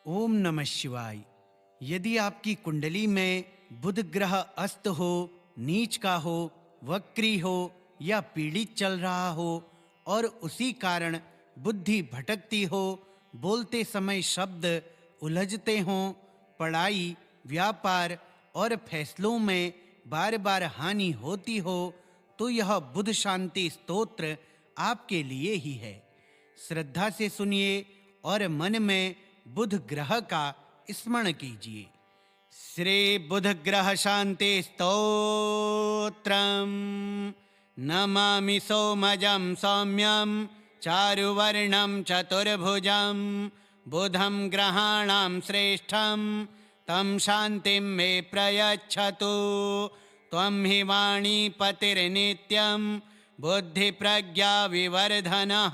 ओम नमः शिवाय। यदि आपकी कुंडली में बुध ग्रह अस्त हो, नीच का हो, वक्री हो या पीड़ित चल रहा हो और उसी कारण बुद्धि भटकती हो, बोलते समय शब्द उलझते हों, पढ़ाई, व्यापार और फैसलों में बार बार हानि होती हो, तो यह बुध शांति स्तोत्र आपके लिए ही है। श्रद्धा से सुनिए और मन में बुध ग्रह का स्मरण कीजिए। श्री बुध ग्रह शांति स्तोत्रम। नमामि सोमजं सौम्यं चारुवर्णं चतुर्भुजं बुधं ग्रहाणां श्रेष्ठं तं शान्तिं मे प्रयच्छतु। त्वं हि वाणी पतिर्नित्यं बुद्धिप्रज्ञा विवर्धनः।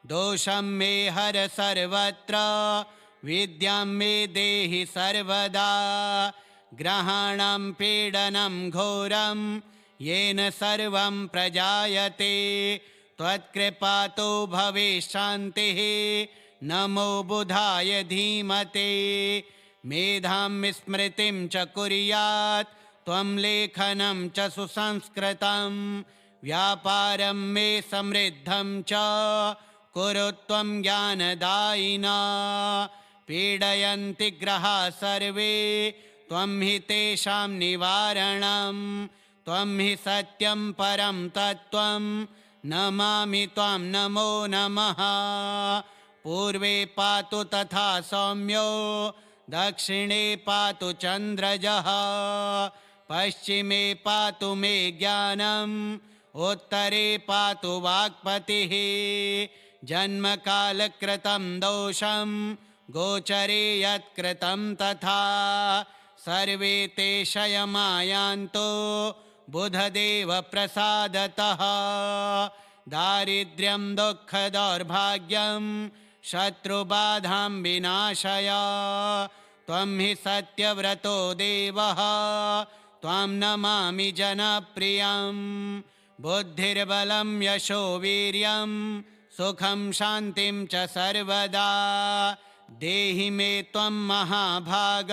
दोषं मे हर सर्वत्र विद्यां मे देहि सर्वदा। ग्रहाणां पीडनं घोरं येन सर्वं प्रजायते त्वत्कृपातो भवेत् शान्तिः। नमो बुधाय धीमते। मेधां स्मृतिं च कुर्यात् त्वं लेखनं च सुसंस्कृतं। व्यापारं मे समृद्धं च कुरु त्वं ज्ञानदायिना। पीडयन्ति ग्रहाः सर्वे त्वं हि तेषां निवारणं। त्वं हि सत्यं परं तत्त्वं नमामि त्वां नमो नमः। पूर्वे पातु तथा सौम्यो दक्षिणे पातु चन्द्रजः। पश्चिमे पातु मे ज्ञानम् उत्तरे पातु वाक्पतिः। जन्मकालकृतं दोषं गोचरे यत्कृतं तथा सर्वे ते क्षयमायान्तो बुधदेव प्रसादतः। दारिद्र्यं दुःखदौर्भाग्यं शत्रुबाधां विनाशय। त्वं हि सत्यव्रतो देवः त्वां नमामि जनप्रियं। बुद्धिर्बलं यशो वीर्यं सुखं शान्तिं च सर्वदा। देहि मे त्वं महाभाग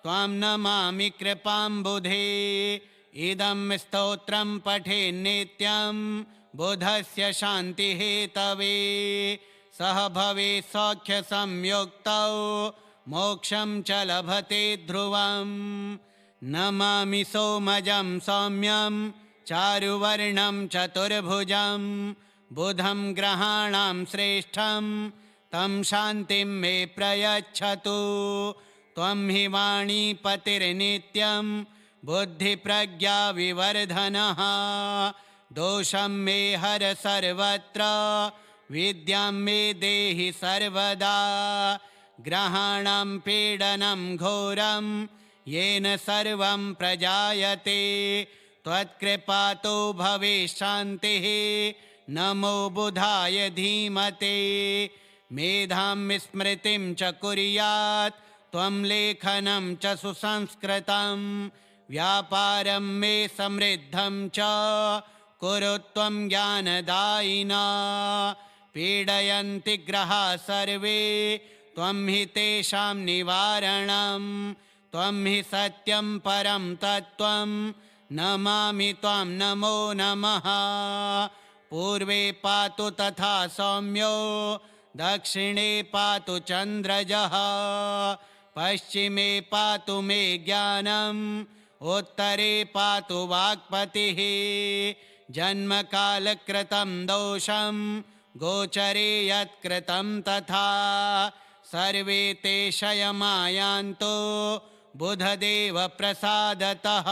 त्वां नमामि कृपाम्बुधे। इदं स्तोत्रं पठेन्नित्यं बुधस्य शान्तिहेतवे। सह भवेत् सौख्यसंयुक्तौ मोक्षं च लभते ध्रुवम्। नमामि सोमजं सौम्यं चारुवर्णं चतुर्भुजं बुधं ग्रहाणां श्रेष्ठं तं शान्तिं मे प्रयच्छतु। त्वं हि वाणी पतिर्नित्यं बुद्धिप्रज्ञा विवर्धनः। दोषं मे हर सर्वत्र विद्यां मे देहि सर्वदा। ग्रहाणां पीडनं घोरं येन सर्वं प्रजायते त्वत्कृपातो भवेत् शान्तिः। नमो बुधाय धीमते। मेधां स्मृतिं च कुर्यात् त्वं लेखनं च सुसंस्कृतं। व्यापारं मे समृद्धं च कुरु त्वं ज्ञानदायिना। पीडयन्ति ग्रहाः सर्वे त्वं हि तेषां निवारणं। त्वं हि सत्यं परं तत्त्वं नमामि त्वां नमो नमः। पूर्वे पातु तथा सौम्यो दक्षिणे पातु चन्द्रजः। पश्चिमे पातु मे ज्ञानम् उत्तरे पातु वाक्पतिः। जन्मकालकृतं दोषं गोचरे यत्कृतं तथा सर्वे ते क्षयमायान्तो बुधदेव प्रसादतः।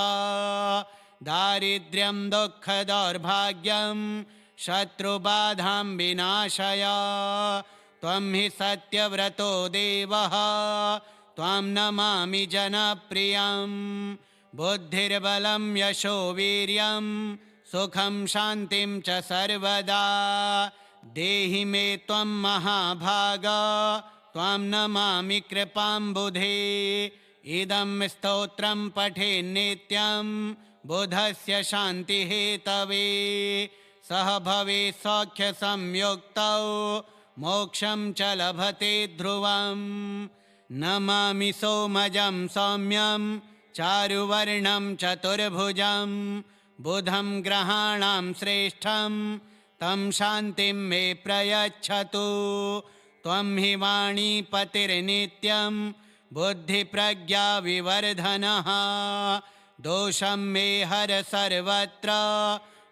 दारिद्र्यं दुःखदौर्भाग्यं शत्रुबाधां विनाशय। त्वं हि सत्यव्रतो देवः त्वां नमामि जनप्रियं। बुद्धिर्बलं यशो वीर्यं सुखं शान्तिं च सर्वदा। देहि मे त्वं महाभाग त्वां नमामि कृपाम्बुधे। इदं स्तोत्रं पठेन्नित्यं बुधस्य शान्तिहेतवे। सह भवेत् सौख्यसंयुक्तौ मोक्षं च लभते ध्रुवम्। नमामि सोमजं सौम्यं चारुवर्णं चतुर्भुजं बुधं ग्रहाणां श्रेष्ठं तं शान्तिं मे प्रयच्छतु। त्वं हि वाणीपतिर्नित्यं बुद्धिप्रज्ञाविवर्धनः। दोषं मे हर सर्वत्र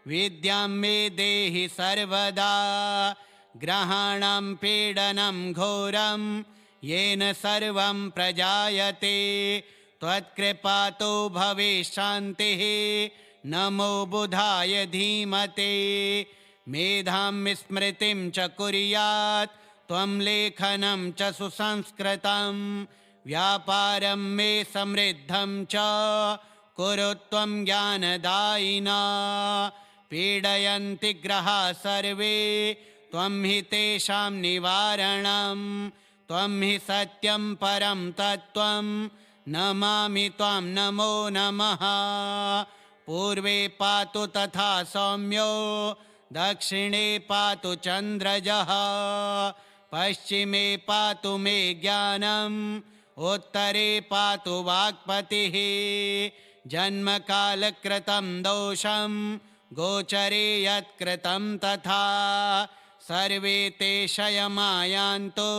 विद्यां मे देहि सर्वदा। ग्रहाणां पीडनं घोरं येन सर्वं प्रजायते त्वत्कृपातो भवेत् शान्तिः। नमो बुधाय धीमते। मेधां स्मृतिं च कुर्यात् त्वं लेखनं च सुसंस्कृतं। व्यापारं मे समृद्धं च कुरु त्वं ज्ञानदायिना। पीडयन्ति ग्रहाः सर्वे त्वं हि तेषां निवारणं। त्वं हि सत्यं परं तत्त्वं नमामि त्वां नमो नमः। पूर्वे पातु तथा सौम्यो दक्षिणे पातु चन्द्रजः। पश्चिमे पातु मे ज्ञानम् उत्तरे पातु वाक्पतिः। जन्मकालकृतं दोषं गोचरे यत्कृतं तथा सर्वे ते क्षयमायान्तो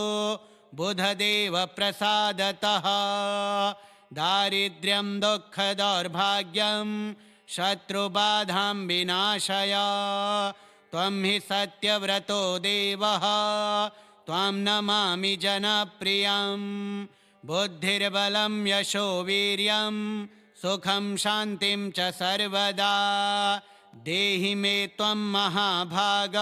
बुधदेव प्रसादतः। दारिद्र्यं दुःखदौर्भाग्यं शत्रुबाधां विनाशय। त्वं हि सत्यव्रतो देवः त्वां नमामि जनप्रियं। बुद्धिर्बलं यशो वीर्यं सुखं शान्तिं च सर्वदा देहि मे त्वं महाभाग।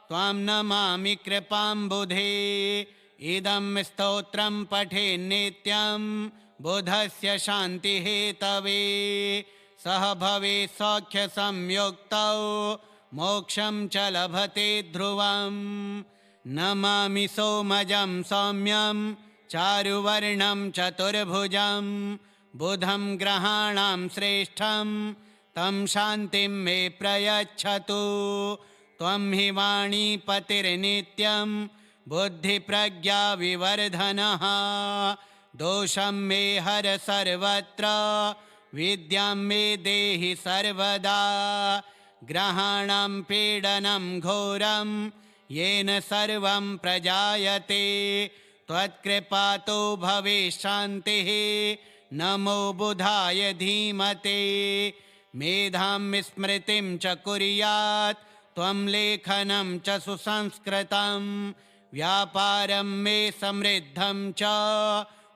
त्वां नमामि कृपाम्बुधे। इदं स्तोत्रं पठेन्नित्यं बुधस्य शान्तिहेतवे। सह भवेत् सौख्यसंयुक्तौ मोक्षं च लभते ध्रुवम्। नमामि सोमजं सौम्यं चारुवर्णं चतुर्भुजं बुधं ग्रहाणां श्रेष्ठं तं शान्तिं मे प्रयच्छतु। त्वं हि वाणीपतिर्नित्यं बुद्धिप्रज्ञाविवर्धनः। दोषं मे हर सर्वत्र विद्यां मे देहि सर्वदा। ग्रहाणां पीडनं घोरं येन सर्वं प्रजायते त्वत्कृपातो भवेत् शान्तिः। नमो बुधाय धीमते। मेधां स्मृतिं च कुर्यात् त्वं लेखनं च सुसंस्कृतं। व्यापारं मे समृद्धं च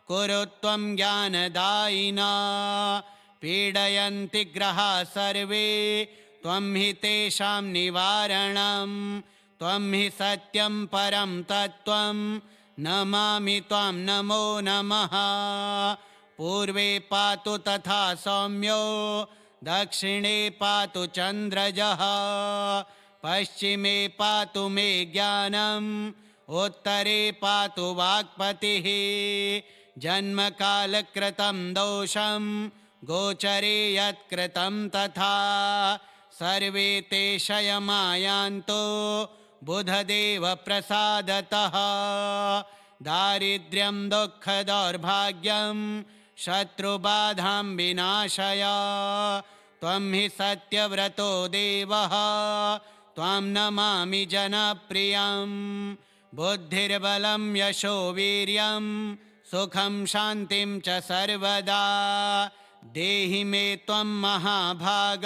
कुरु त्वं ज्ञानदायिना। पीडयन्ति ग्रहाः सर्वे त्वं हि तेषां निवारणं। त्वं हि सत्यं परं तत्त्वं नमामि त्वां नमो नमः। पूर्वे पातु तथा सौम्यो दक्षिणे पातु चन्द्रजः। पश्चिमे पातु मे ज्ञानम् उत्तरे पातु वाक्पतिः। जन्मकालकृतं दोषं गोचरे यत्कृतं तथा सर्वे ते क्षयमायान्तो बुधदेव प्रसादतः। दारिद्र्यं दुःखदौर्भाग्यं शत्रुबाधां विनाशय। त्वं हि सत्यव्रतो देवः त्वां नमामि जनप्रियं। बुद्धिर्बलं यशो वीर्यं सुखं शान्तिं च सर्वदा देहि मे त्वं महाभाग।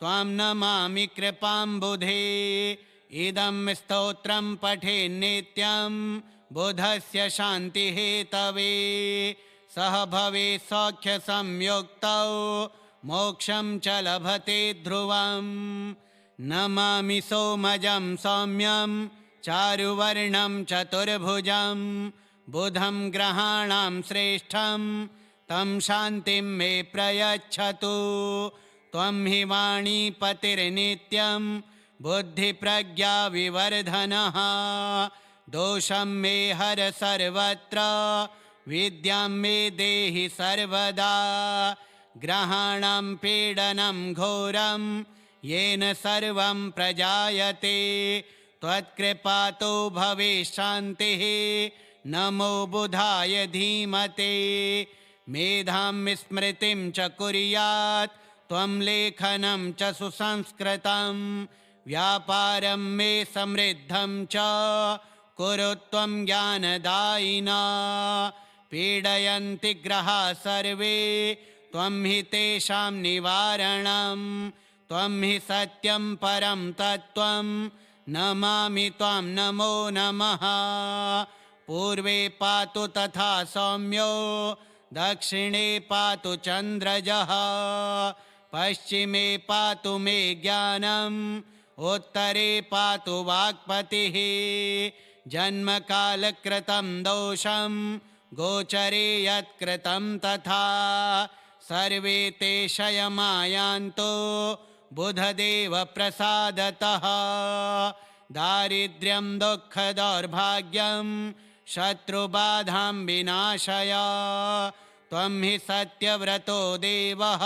त्वां नमामि कृपाम्बुधे। इदं स्तोत्रं पठेन्नित्यं बुधस्य शान्तिहेतवे। सह भवेत् सौख्यसंयुक्तौ मोक्षं च लभते ध्रुवम्। नमामि सोमजं सौम्यं चारुवर्णं चतुर्भुजं बुधं ग्रहाणां श्रेष्ठं तं शान्तिं मे प्रयच्छतु। त्वं हि वाणीपतिर्नित्यं बुद्धिप्रज्ञाविवर्धनः। दोषं मे हर सर्वत्र विद्यां मे देहि सर्वदा। ग्रहाणां पीडनं घोरं येन सर्वं प्रजायते त्वत्कृपातो भवेत् शान्तिः। नमो बुधाय धीमते। मेधां स्मृतिं च कुर्यात् त्वं लेखनं च सुसंस्कृतं। व्यापारं मे समृद्धं च कुरु त्वं ज्ञानदायिना। पीडयन्ति ग्रहाः सर्वे त्वं हि तेषां निवारणं। त्वं हि सत्यं परं तत्त्वं नमामि त्वां नमो नमः। पूर्वे पातु तथा सौम्यो दक्षिणे पातु चन्द्रजः। पश्चिमे पातु मे ज्ञानम् उत्तरे पातु वाक्पतिः। जन्मकालकृतं दोषं गोचरे यत्कृतं तथा सर्वे ते क्षयमायान्तो बुधदेव प्रसादतः। दारिद्र्यं दुःखदौर्भाग्यं शत्रुबाधां विनाशय। त्वं हि सत्यव्रतो देवः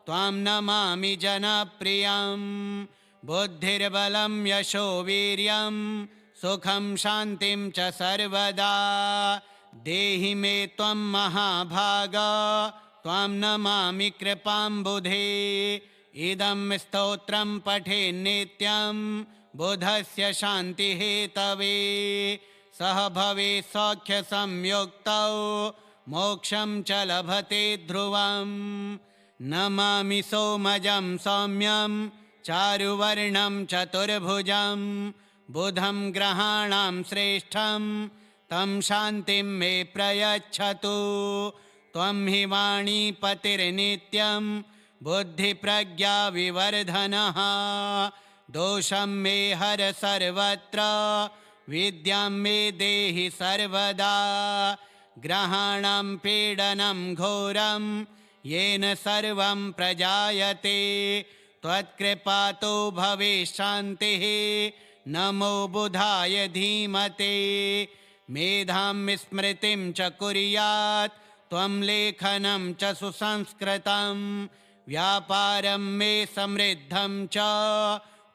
त्वां नमामि जनप्रियं। बुद्धिर्बलं यशो वीर्यं सुखं शान्तिं च सर्वदा देहि मे त्वं महाभाग। त्वां नमामि कृपाम्बुधे। इदं स्तोत्रं पठेन्नित्यं बुधस्य शान्तिहेतवे। सह भवेत् सौख्यसंयुक्तौ मोक्षं च लभते ध्रुवम्। नमामि सोमजं सौम्यं चारुवर्णं चतुर्भुजं। बुधं ग्रहाणां श्रेष्ठं तं शान्तिं मे प्रयच्छतु। त्वं हि वाणीपतिर्नित्यं बुद्धिप्रज्ञा विवर्धनः। दोषं मे हर सर्वत्र विद्यां मे देहि सर्वदा। ग्रहाणां पीडनं घोरं येन सर्वं प्रजायते। त्वत्कृपातो भवेत् शान्तिः। नमो बुधाय धीमते। मेधां स्मृतिं च कुर्यात् त्वं लेखनं च सुसंस्कृतं। व्यापारं मे समृद्धं च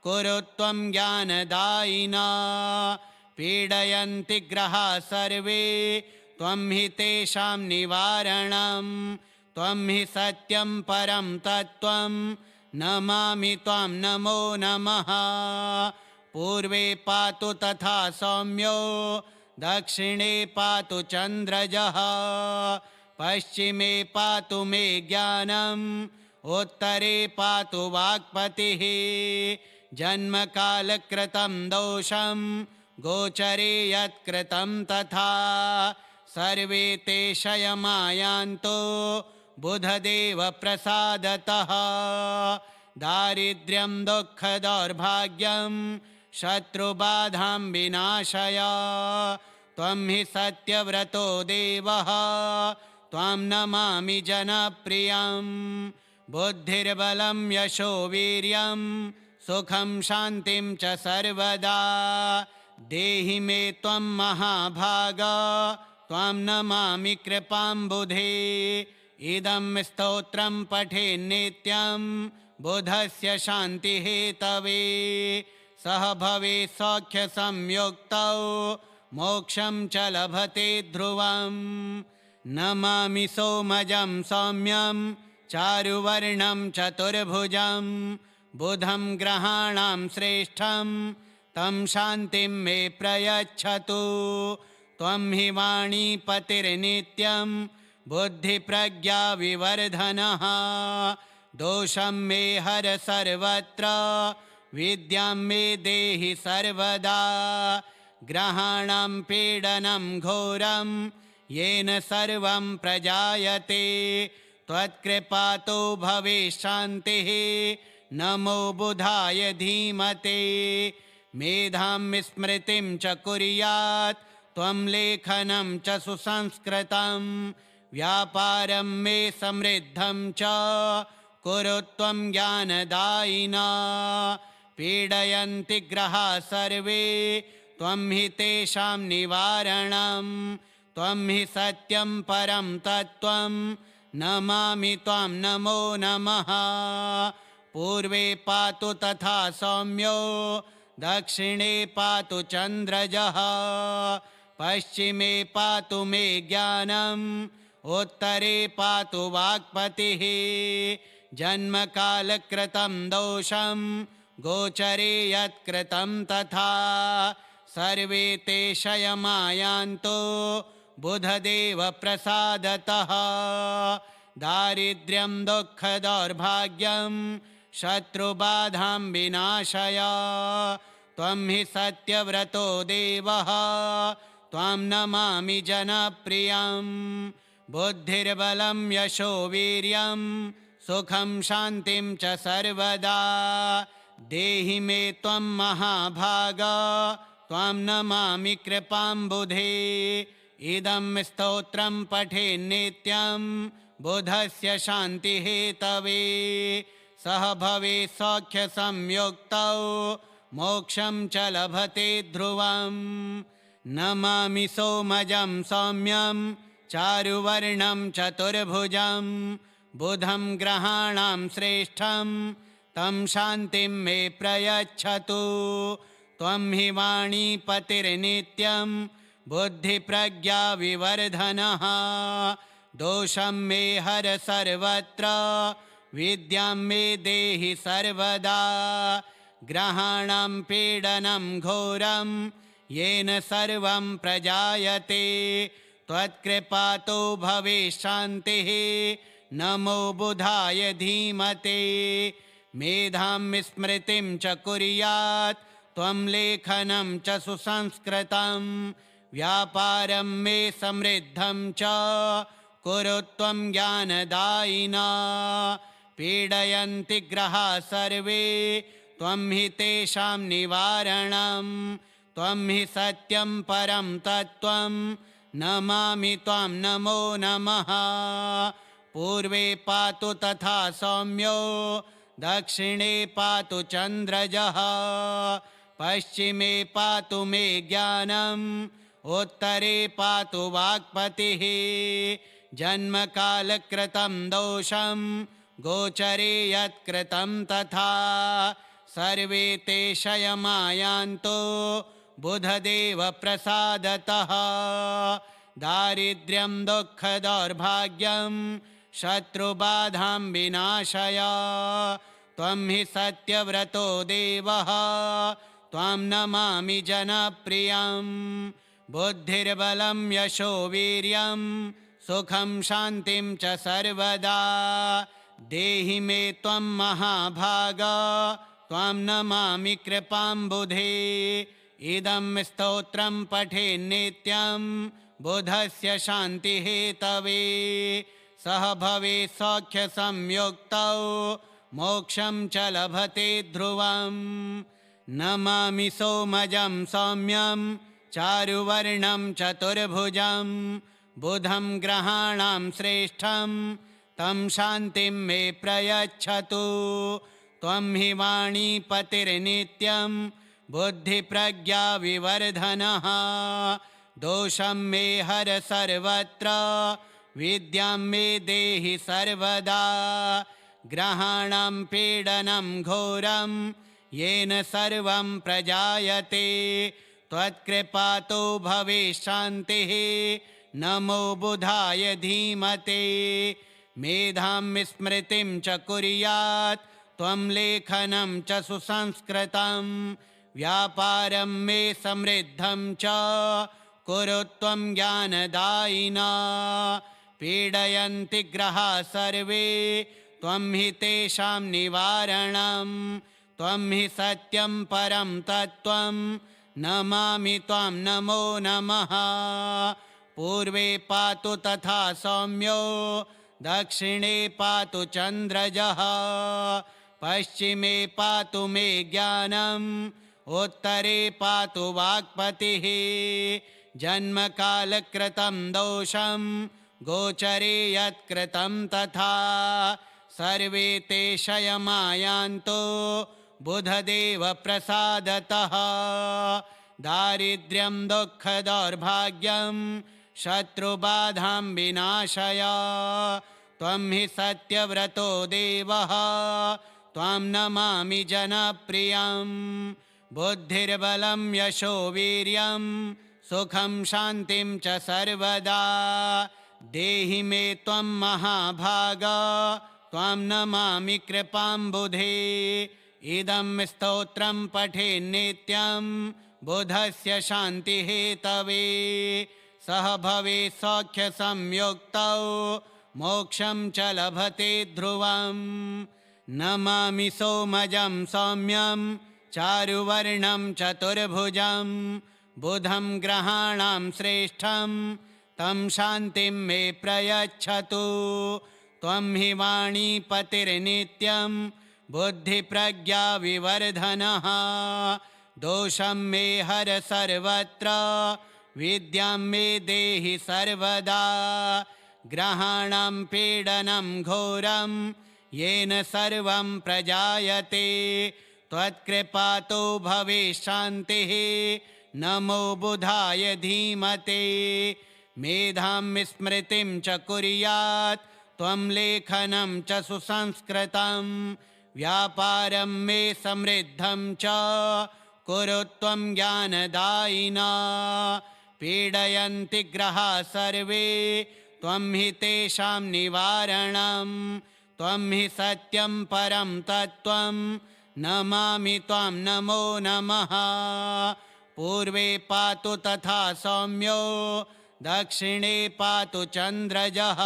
कुरु त्वं ज्ञानदायिना। पीडयन्ति ग्रहाः सर्वे त्वं हि तेषां निवारणं। त्वं हि सत्यं परं तत्त्वं नमामि त्वां नमो नमः। पूर्वे पातु तथा सौम्यो दक्षिणे पातु चन्द्रजः। पश्चिमे पातु मे ज्ञानम् उत्तरे पातु वाक्पतिः। जन्मकालकृतं दोषं गोचरे यत्कृतं तथा सर्वे ते क्षयमायान्तो बुधदेव प्रसादतः। दारिद्र्यं दुःखदौर्भाग्यं शत्रुबाधां विनाशय। त्वं हि सत्यव्रतो देवः त्वां नमामि जनप्रियं। बुद्धिर्बलं यशो वीर्यं सुखं शान्तिं च सर्वदा देहि मे त्वं महाभाग। त्वां नमामि कृपाम्बुधे। इदं स्तोत्रं पठेन्नित्यं बुधस्य शान्तिहेतवे। सह भवेत् सौख्यसंयुक्तौ मोक्षं च लभते ध्रुवम्। नमामि सोमजं सौम्यं चारुवर्णं चतुर्भुजं। बुधं ग्रहाणां श्रेष्ठं तं शान्तिं मे प्रयच्छतु। त्वं हि वाणीपतिर्नित्यं बुद्धिप्रज्ञा विवर्धनः। दोषं मे हर सर्वत्र विद्यां मे देहि सर्वदा। ग्रहाणां पीडनं घोरं येन सर्वं प्रजायते। त्वत्कृपातो भवेत् शान्तिः। नमो बुधाय धीमते। मेधां स्मृतिं च कुर्यात् त्वं लेखनं च सुसंस्कृतं। व्यापारं मे समृद्धं च कुरु त्वं ज्ञानदायिना। पीडयन्ति ग्रहाः सर्वे त्वं हि तेषां निवारणं। त्वं हि सत्यं परं तत्त्वं नमामि त्वां नमो नमः। पूर्वे पातु तथा सौम्यो दक्षिणे पातु चन्द्रजः पश्चिमे पातु मे ज्ञानम् उत्तरे पातु वाक्पतिः जन्मकालकृतं दोषं गोचरे यत्कृतं तथा सर्वे ते क्षयमायान्तो बुधदेव प्रसादतः दारिद्र्यं दुःखदौर्भाग्यं शत्रुबाधां विनाशय त्वं हि सत्यव्रतो देवः त्वां नमामि जनप्रियं बुद्धिर्बलं यशो वीर्यं सुखं शान्तिं च सर्वदा देहि मे त्वं महाभाग त्वां नमामि कृपाम्बुधे इदं स्तोत्रं पठेन्नित्यं बुधस्य शान्तिहेतवे सह भवेत् सौख्यसंयुक्तौ मोक्षं च लभते ध्रुवम् नमामि सोमजं सौम्यं चारुवर्णं चतुर्भुजं बुधं ग्रहाणां श्रेष्ठं तं शान्तिं मे प्रयच्छतु त्वं हि वाणीपतिर्नित्यं बुद्धिप्रज्ञाविवर्धनः दोषं मे हर सर्वत्र विद्यां मे देहि सर्वदा ग्रहाणां पीडनं घोरं येन सर्वं प्रजायते त्वत्कृपातो भवेत् शान्तिः नमो बुधाय धीमते मेधां स्मृतिं च कुर्यात् त्वं लेखनं च सुसंस्कृतं व्यापारं मे समृद्धं च कुरु त्वं ज्ञानदायिना पीडयन्ति ग्रहाः सर्वे त्वं हि तेषां निवारणं त्वं हि सत्यं परं तत्त्वं नमामि त्वां नमो नमः पूर्वे पातु तथा सौम्यो दक्षिणे पातु चन्द्रजः पश्चिमे पातु मे ज्ञानम् उत्तरे पातु वाक्पतिः जन्मकालकृतं दोषं गोचरे यत्कृतं तथा सर्वे ते क्षयमायान्तो बुधदेव प्रसादतः दारिद्र्यं दुःखदौर्भाग्यं शत्रुबाधां विनाशय त्वं हि सत्यव्रतो देवः त्वां नमामि जनप्रियं बुद्धिर्बलं यशो वीर्यं सुखं शान्तिं च सर्वदा देहि मे त्वं महाभाग त्वां नमामि कृपाम्बुधे इदं स्तोत्रं पठेन्नित्यं बुधस्य शान्तिहेतवे सह भवेत् सौख्यसंयुक्तौ मोक्षं च लभते ध्रुवम् नमामि सोमजं सौम्यं चारुवर्णं चतुर्भुजं बुधं ग्रहाणां श्रेष्ठं तं शान्तिं मे प्रयच्छतु त्वं हि वाणीपतिर्नित्यं बुद्धिप्रज्ञाविवर्धनः दोषं मे हर सर्वत्र विद्यां मे देहि सर्वदा ग्रहाणां पीडनं घोरं येन सर्वं प्रजायते त्वत्कृपातो भवेत् शान्तिः नमो बुधाय धीमते मेधां स्मृतिं च कुर्यात् त्वं लेखनं च सुसंस्कृतं व्यापारं मे समृद्धं च कुरु त्वं ज्ञानदायिना पीडयन्ति ग्रहाः सर्वे त्वं हि तेषां निवारणं त्वं हि सत्यं परं तत्त्वं नमामि त्वां नमो नमः पूर्वे पातु तथा सौम्यो दक्षिणे पातु चन्द्रजः पश्चिमे पातु मे ज्ञानम् उत्तरे पातु वाक्पतिः जन्मकालकृतं दोषं गोचरे यत्कृतं तथा सर्वे ते क्षयमायान्तो बुधदेव प्रसादतः दारिद्र्यं दुःखदौर्भाग्यं शत्रुबाधां विनाशय त्वं हि सत्यव्रतो देवः त्वां नमामि जनप्रियं बुद्धिर्बलं यशो वीर्यं सुखं शान्तिं च सर्वदा। देहि मे त्वं महाभाग त्वां नमामि कृपाम्बुधे। इदं स्तोत्रं पठेन्नित्यं बुधस्य शान्तिहेतवे। सह भवेत् सौख्यसंयुक्तौ मोक्षं च लभते ध्रुवम्। नमामि सोमजं सौम्यं चारुवर्णं चतुर्भुजं बुधं ग्रहाणां श्रेष्ठं तं शान्तिं मे प्रयच्छतु। त्वं हि वाणीपतिर्नित्यं बुद्धिप्रज्ञाविवर्धनः। दोषं मे हर सर्वत्र विद्यां मे देहि सर्वदा। ग्रहाणां पीडनं घोरं येन सर्वं प्रजायते त्वत्कृपातो भवेत् शान्तिः। नमो बुधाय धीमते। मेधां स्मृतिं च कुर्यात् त्वं लेखनं च सुसंस्कृतं। व्यापारं मे समृद्धं च कुरु त्वं ज्ञानदायिना। पीडयन्ति ग्रहाः सर्वे त्वं हि तेषां निवारणं। त्वं हि सत्यं परं तत्त्वं नमामि त्वां नमो नमः। पूर्वे पातु तथा सौम्यो दक्षिणे पातु चन्द्रजः।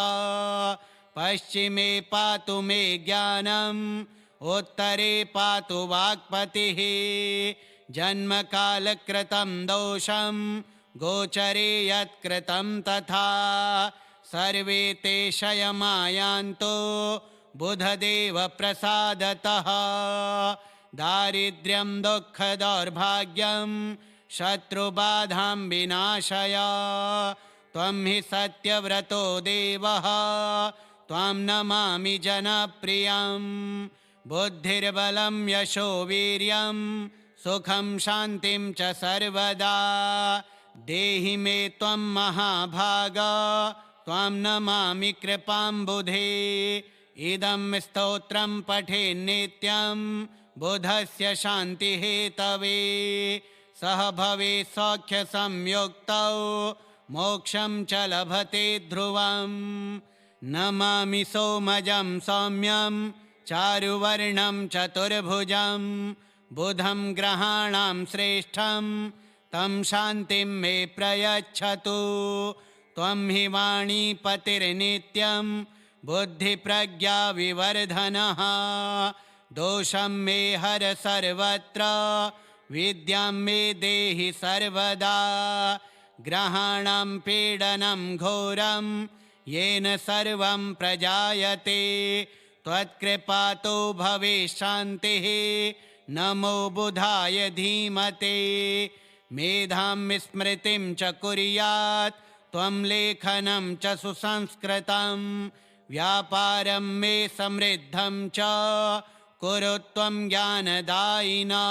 पश्चिमे पातु मे ज्ञानम् उत्तरे पातु वाक्पतिः। जन्मकालकृतं दोषं गोचरे यत्कृतं तथा सर्वे ते क्षयमायान्तो बुधदेव प्रसादतः। दारिद्र्यं दुःखदौर्भाग्यं शत्रुबाधां विनाशय। त्वं हि सत्यव्रतो देवः त्वां नमामि जनप्रियं। बुद्धिर्बलं यशो वीर्यं सुखं शान्तिं च सर्वदा। देहि मे त्वं महाभाग त्वां नमामि कृपाम्बुधे। इदं स्तोत्रं पठेन्नित्यं बुधस्य शान्तिहेतवे। सह भवेत् सौख्यसंयुक्तौ मोक्षं च लभते ध्रुवम्। नमामि सोमजं सौम्यं चारुवर्णं चतुर्भुजं बुधं ग्रहाणां श्रेष्ठं तं शान्तिं मे प्रयच्छतु। त्वं हि वाणीपतिर्नित्यं बुद्धिप्रज्ञाविवर्धनः। दोषं मे हर सर्वत्र विद्यां मे देहि सर्वदा। ग्रहाणां पीडनं घोरं येन सर्वं प्रजायते त्वत्कृपातो भवेत् शान्तिः। नमो बुधाय धीमते। मेधां स्मृतिं च कुर्यात् त्वं लेखनं च सुसंस्कृतं। व्यापारं मे समृद्धं च कुरु त्वं ज्ञानदायिना।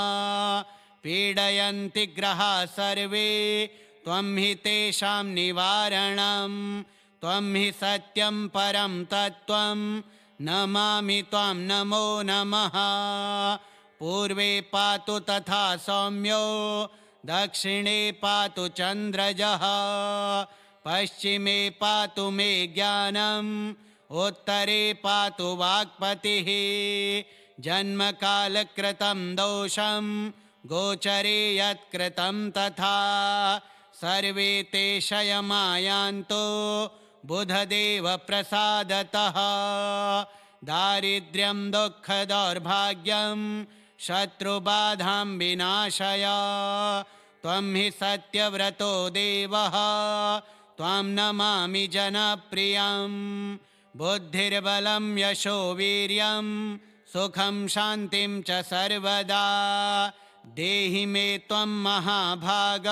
पीडयन्ति ग्रहाः सर्वे त्वं हि तेषां निवारणं। त्वं हि सत्यं परं तत्त्वं नमामि त्वां नमो नमः। पूर्वे पातु तथा सौम्यो दक्षिणे पातु चन्द्रजः। पश्चिमे पातु मे ज्ञानम् उत्तरे पातु वाक्पतिः। जन्मकालकृतं दोषं गोचरे यत्कृतं तथा सर्वे ते क्षयमायान्तो बुधदेव प्रसादतः। दारिद्र्यं दुःखदौर्भाग्यं शत्रुबाधां विनाशय। त्वं हि सत्यव्रतो देवः त्वां नमामि जनप्रियं। बुद्धिर्बलं यशो वीर्यं सुखं शान्तिं च सर्वदा। देहि मे त्वं महाभाग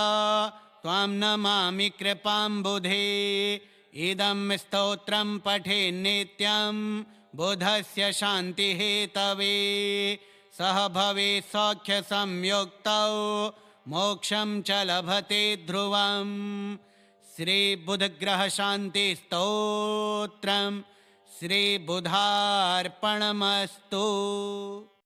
त्वां नमामि कृपाम्बुधे। इदं स्तोत्रं पठेन्नित्यं बुधस्य शान्तिहेतवे। सह भवेत् सौख्यसंयुक्तौ मोक्षं च लभते ध्रुवम्। श्रीबुधग्रहशान्तिस्तोत्रम् श्रीबुधार्पणमस्तु।